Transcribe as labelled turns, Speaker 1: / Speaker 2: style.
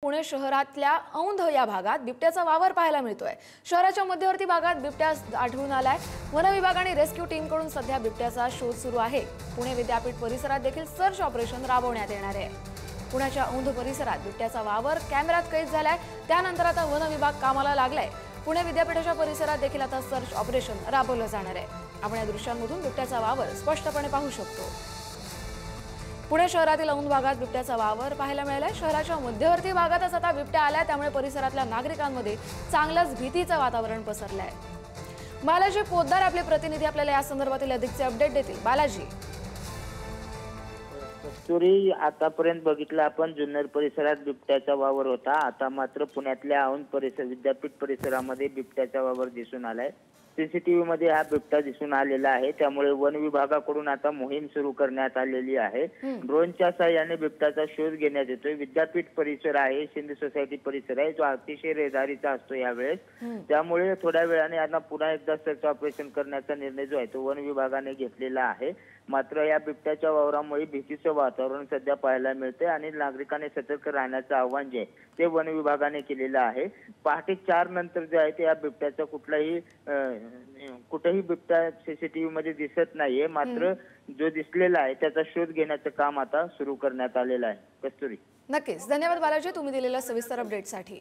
Speaker 1: पुणे शहरातल्या औंध या भागात बिबट्याचा वावर पाहायला मिळतोय। शहराच्या मध्यवर्ती भागात बिबट्या आढळून आलाय। वन विभाग आणि रेस्क्यू टीमकडून सध्या बिबट्याचा शोध सुरू आहे। पुणे विद्यापीठ परिसरात देखील सर्च ऑपरेशन राबवण्यात येणार आहे। पुण्याच्या औंध परिसरात बिबट्याचा वावर कॅमेऱ्यात कैद झालाय। त्यानंतर आता वन विभाग कामाला लागलाय। पुणे विद्यापीठाच्या परिसरात देखील आता सर्च ऑपरेशन राबवलं जाणार आहे। आपण या दृश्यांमधून बिबट्याचा वावर स्पष्टपणे पाहू शकतो। पुणे शहरातील औंध भागात बिबट्याचा वावर पाहायला मिळालाय। शहराच्या मध्यवर्ती भागातच आता बिबट्या आलाय, त्यामुळे परिसरातल्या नागरिकांमध्ये चांगलंच भीतीचं वातावरण पसरलंय। बालाजी पोद्दार आपले प्रतिनिधी आपल्याला या संदर्भातील अधिकचे अपडेट देतील। बालाजी,
Speaker 2: कस्तुरी, आतापर्यंत बघितलं आपण जुन्नर परिसरात बिबट्याचा वावर होता। आता मात्र पुण्यातल्या औंध परिसर विद्यापीठ परिसरामध्ये बिबट्याचा वावर दिसून आलाय। सीसीटीव्ही मध्ये हा बिबटा दिसून आलेला आहे। त्यामुळे वन विभागाकडून आता मोहीम सुरू करण्यात आलेली आहे। ड्रोनच्या साहाय्याने बिबट्याचा शोध घेण्यात येतोय। विद्यापीठ परिसर आहे, शिंदे सोसायटी परिसर आहे, जो अतिशय रहदारीचा असतो यावेळेस। त्यामुळे थोड्या वेळाने आता पुन्हा एकदा सर्च ऑपरेशन करण्याचा निर्णय जो आहे तो वन विभागाने घेतलेला आहे। मात्र या बिबट्याच्या वावरामुळे भीतीचं वातावरण सध्या पाहायला मिळते आणि नागरिकांनी सतर्क राहण्याचं आवाहन जे आहे ते वन विभागाने केलेलं आहे। पहाटे 4 नंतर जे आहे ते या बिबट्याचा कुठेही बिबट्या सीसीटीव्ही मध्ये दिसत नाहीये। मात्र जो दिसलेला आहे त्याचा शोध घेण्याचं काम आता सुरू करण्यात आलेलं आहे। कस्तुरी,
Speaker 1: नक्कीच धन्यवाद बालाजी, तुम्ही दिलेल्या सविस्तर अपडेटसाठी।